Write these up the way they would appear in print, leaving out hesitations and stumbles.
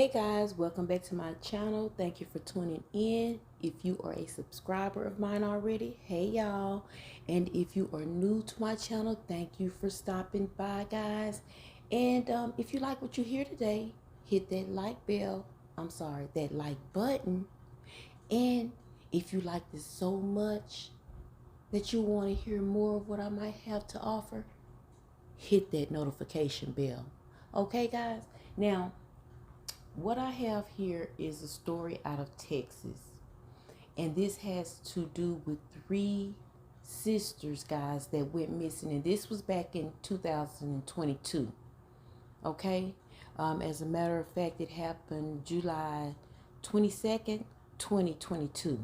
Hey guys, welcome back to my channel. Thank you for tuning in. If you are a subscriber of mine already, hey y'all. And if you are new to my channel, thank you for stopping by, guys. And if you like what you hear today, hit that like that like button. And if you like this so much that you want to hear more of what I might have to offer, hit that notification bell. Okay guys, now what I have here is a story out of Texas, and this has to do with 3 sisters, guys, that went missing, and this was back in 2022. Okay, as a matter of fact, it happened July 22nd, 2022.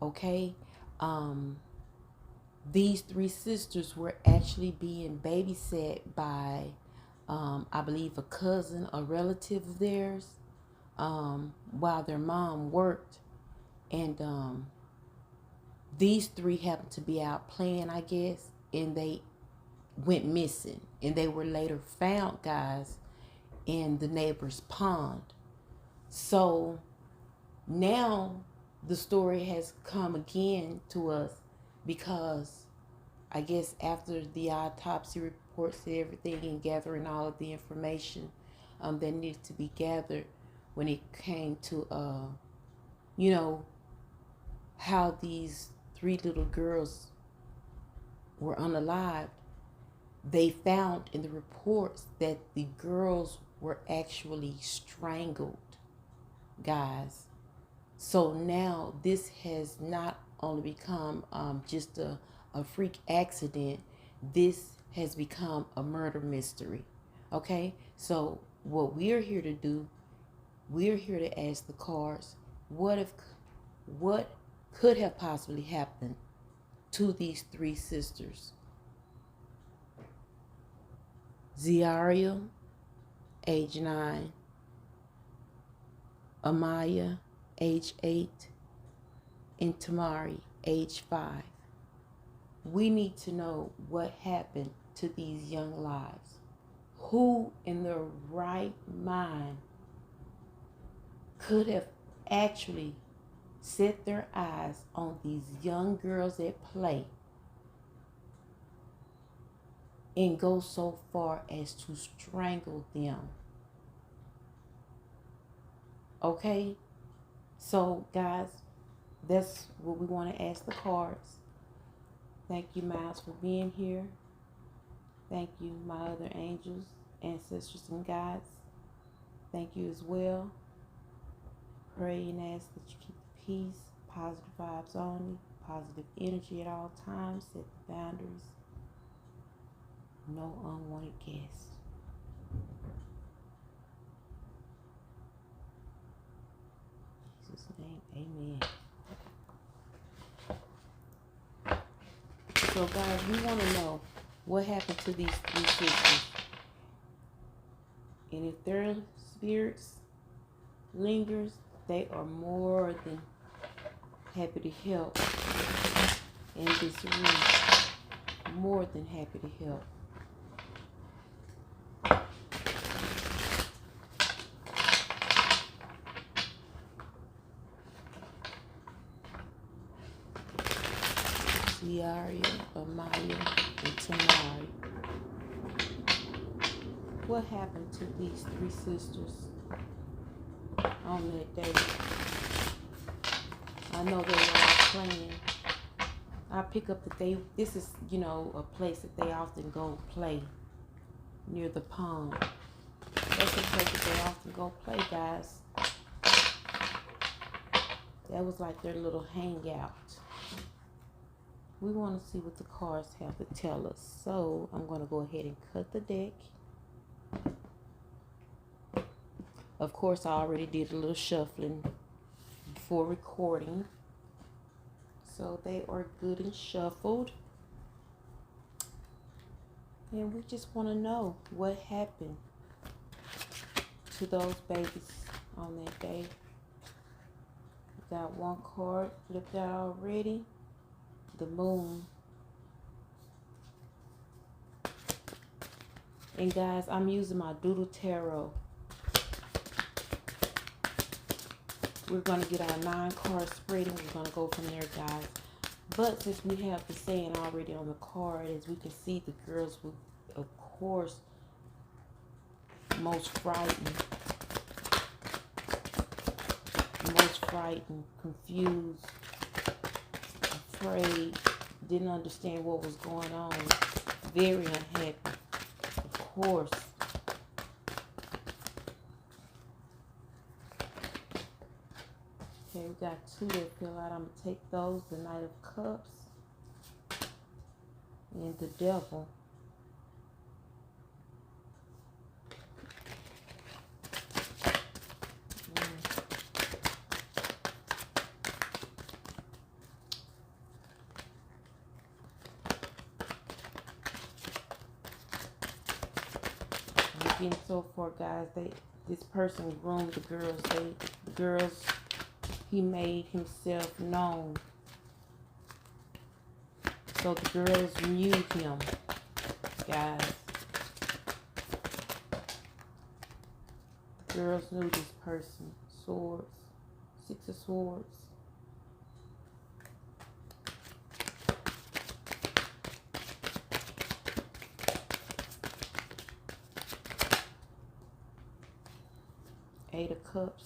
Okay, these 3 sisters were actually being babysat by I believe a cousin, a relative of theirs, while their mom worked. And these 3 happened to be out playing, I guess, and they went missing. And they were later found, guys, in the neighbor's pond. So now the story has come again to us because I guess after the autopsy reports and everything and gathering all of the information that needed to be gathered when it came to, how these 3 little girls were unalived, they found in the reports that the girls were actually strangled, guys. So now this has not only become just a freak accident, this has become a murder mystery. Okay, so what we're here to do, we're here to ask the cards, what could have possibly happened to these 3 sisters? Ziaria, age 9, Amaya, age 8, and Tamari, age 5. We need to know what happened to these young lives. Who in their right mind could have actually set their eyes on these young girls at play and go so far as to strangle them? Okay, so guys, that's what we want to ask the cards. Thank you, Miles, for being here. Thank you, my other angels, ancestors, and guides. Thank you as well. Pray and ask that you keep the peace, positive vibes only, positive energy at all times. Set the boundaries. No unwanted guests. In Jesus' name, amen. So guys, we want to know what happened to these 3 sisters. And if their spirits lingers, they are more than happy to help in this room. More than happy to help. Ziaria, Amaya, and Tamari. What happened to these 3 sisters on that day? I know they were all playing. I pick up that this is, a place that they often go play near the pond. That's a place that they often go play, guys. That was like their little hangout. We want to see what the cards have to tell us. So I'm going to go ahead and cut the deck. Of course, I already did a little shuffling before recording. So they are good and shuffled. And we just want to know what happened to those babies on that day. We got one card flipped out already. The moon. And guys, I'm using my Doodle Tarot. we're going to get our 9 card spread and we're going to go from there, guys. But since we have the saying already on the card, as we can see, the girls will, of course, most frightened, confused, afraid, didn't understand what was going on, very unhappy, of course. Okay, we got 2 that fill out. I'm going to take those, the Knight of Cups and the Devil. Again, so far, guys, this person groomed the girls. The girls, he made himself known. So the girls knew him, guys. The girls knew this person. Swords, 6 of Swords. Eight of Cups.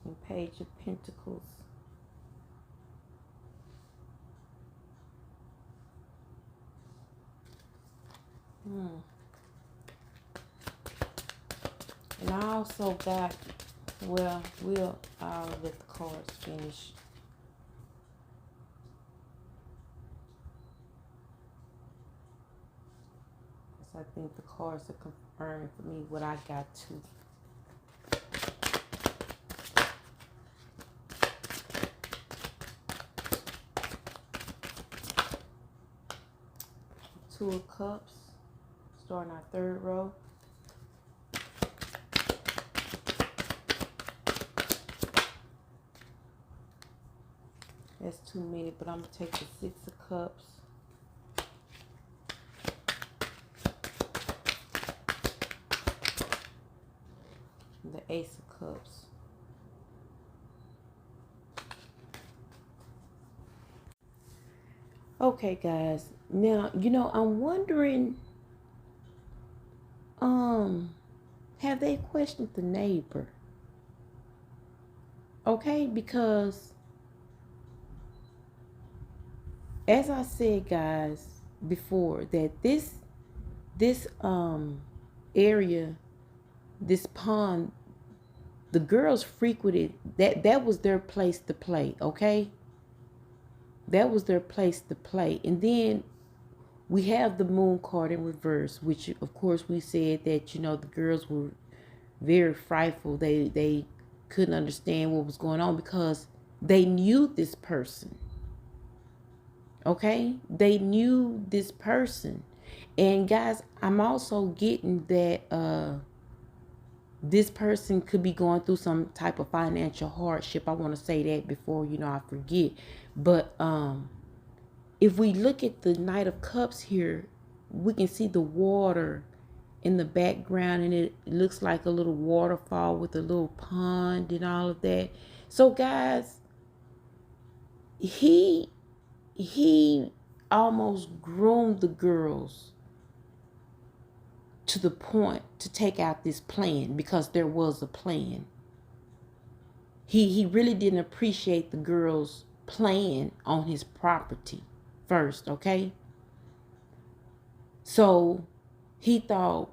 And Page of Pentacles. And I also got, well, I'll let the cards finish. Because I think the cards are confirming for me what I got too. Two of Cups, starting our 3rd row. That's too many, but I'm going to take the 6 of Cups. And the Ace of Cups. Okay, guys. Now, you know, I'm wondering, have they questioned the neighbor? Okay, because as I said, guys, before, that this area, this pond, the girls frequented, that was their place to play, okay? That was their place to play. And then we have the Moon card in reverse, which of course we said that, you know, the girls were very frightful. They couldn't understand what was going on because they knew this person. Okay? They knew this person. And guys, I'm also getting that this person could be going through some type of financial hardship. I want to say that before, you know, I forget. But if we look at the Knight of Cups here, we can see the water in the background, and it looks like a little waterfall with a little pond and all of that. So guys, he almost groomed the girls to the point to take out this plan, because there was a plan. He really didn't appreciate the girls playing on his property first, okay? So he thought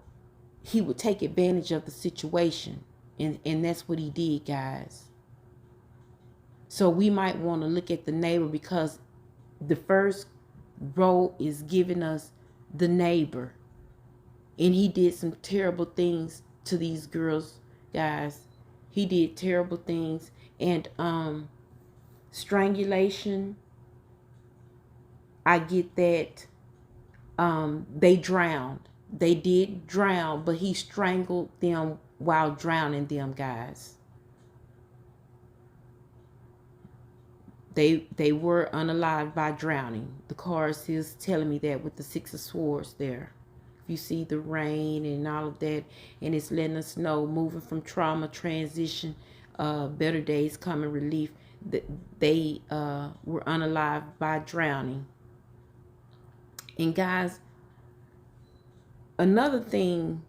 he would take advantage of the situation, and that's what he did, guys. So we might want to look at the neighbor, because the first row is giving us the neighbor, and he did some terrible things to these girls, guys. He did terrible things. And strangulation, I get that they drowned. They did drown, but he strangled them while drowning them, guys. They were unalived by drowning. The card is telling me that with the Six of Swords there. You see the rain and all of that, and it's letting us know moving from trauma, transition, better days coming, relief. That they were unalived by drowning. And guys, another thing,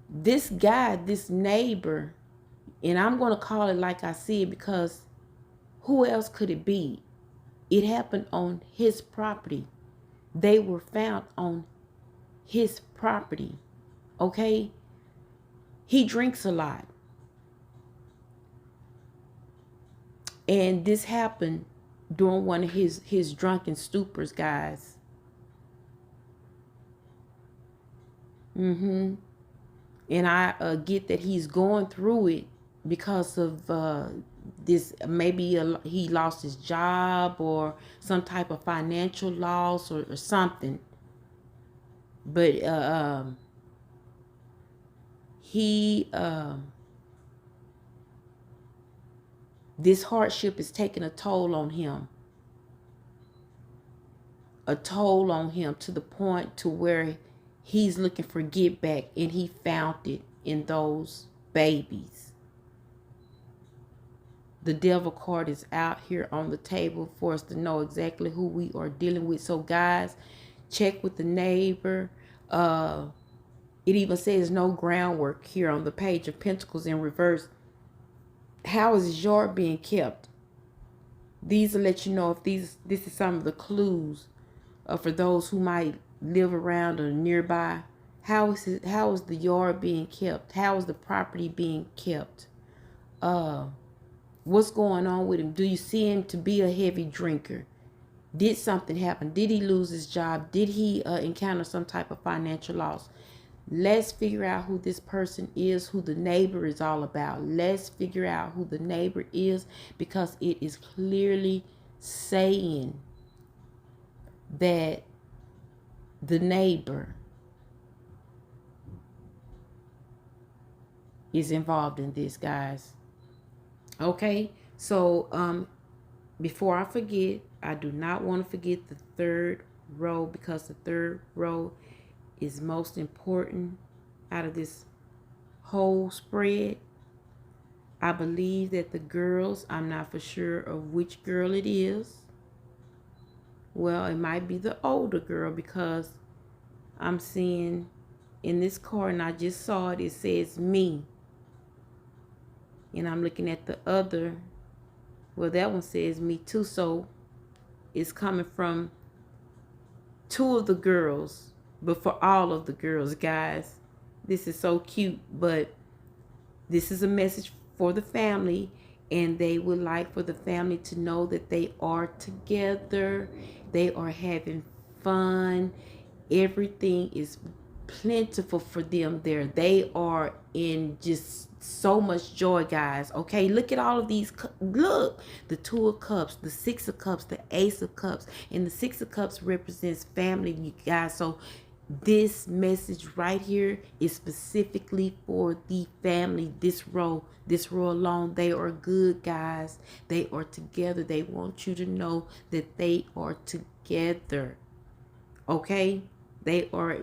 this guy, this neighbor, and I'm going to call it like I see it, because who else could it be? It happened on his property. They were found on his property. Okay? He drinks a lot. And this happened during one of his drunken stupors, guys. And I get that he's going through it because of this. Maybe he lost his job or some type of financial loss or something. But this hardship is taking a toll on him. A toll on him to the point to where he's looking for get back, and he found it in those babies. The devil card is out here on the table for us to know exactly who we are dealing with. So guys, check with the neighbor. It even says no groundwork here on the Page of Pentacles in reverse. How is his yard being kept? These will let you know if this is some of the clues for those who might live around or nearby. How is the yard being kept? How is the property being kept? What's going on with him? Do you see him to be a heavy drinker? Did something happen? Did he lose his job? Did he encounter some type of financial loss? Let's figure out who this person is, who the neighbor is all about. Let's figure out who the neighbor is, because it is clearly saying that the neighbor is involved in this, guys. Okay, so before I forget, I do not want to forget the third row, because the third row is most important out of this whole spread. I believe that the girls, I'm not for sure of which girl it is. Well, it might be the older girl, because I'm seeing in this card, and I just saw it, it says me. And I'm looking at the other, well, that one says me too. So it's coming from two of the girls, but for all of the girls, guys. This is so cute, but this is a message for the family, and they would like for the family to know that they are together. They are having fun. Everything is plentiful for them there. They are in just so much joy, guys. Okay, look at all of these. Look, the Two of Cups, the Six of Cups, the Ace of Cups, and the Six of Cups represents family, you guys. So this message right here is specifically for the family. This row alone, they are good, guys. They are together. They want you to know that they are together. Okay, they are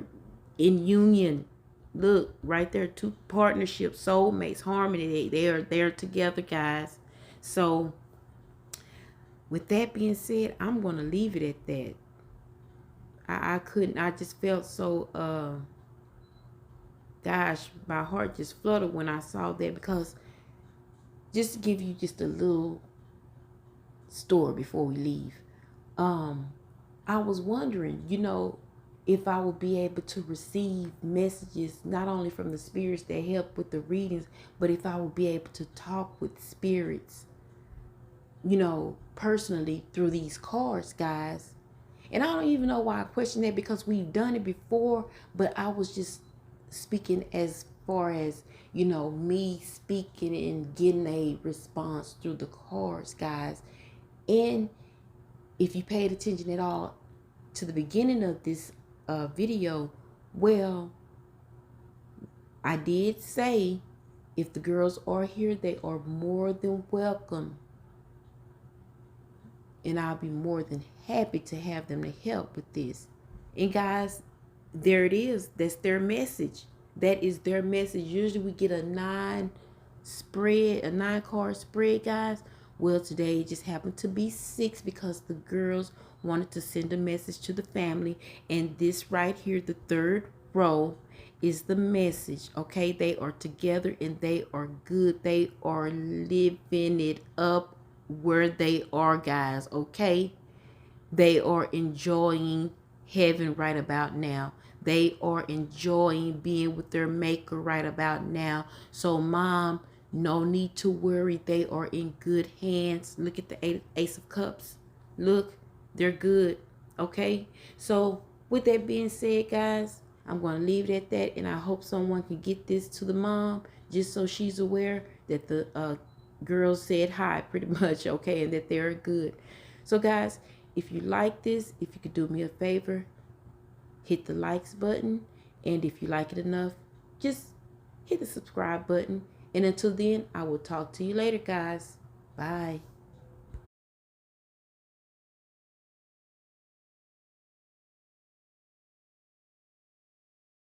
in union. Look right there, two partnerships, soulmates, harmony. They are together, guys. So with that being said, I'm gonna leave it at that. I just felt so gosh, my heart just fluttered when I saw that, because just to give you just a little story before we leave, I was wondering, if I would be able to receive messages not only from the spirits that help with the readings, but if I would be able to talk with spirits, personally through these cards, guys. And I don't even know why I question that, because we've done it before, but I was just speaking as far as, you know, me speaking and getting a response through the cards, guys. And if you paid attention at all to the beginning of this video, well, I did say if the girls are here, they are more than welcome. And I'll be more than happy to have them to help with this. And guys, there it is. That's their message. That is their message. Usually we get a 9 card spread, guys. Well, today it just happened to be 6 because the girls wanted to send a message to the family. And this right here, the third row, is the message. Okay, they are together and they are good. They are living it up where they are, guys. Okay, they are enjoying heaven right about now. They are enjoying being with their maker right about now. So mom, no need to worry. They are in good hands. Look at the Ace of Cups. Look, they're good. Okay, so with that being said, guys, I'm going to leave it at that, and I hope someone can get this to the mom just so she's aware that the girls said hi pretty much, okay, and that they're good. So guys, if you like this, if you could do me a favor, hit the likes button, and if you like it enough, just hit the subscribe button. And until then, I will talk to you later, guys. Bye.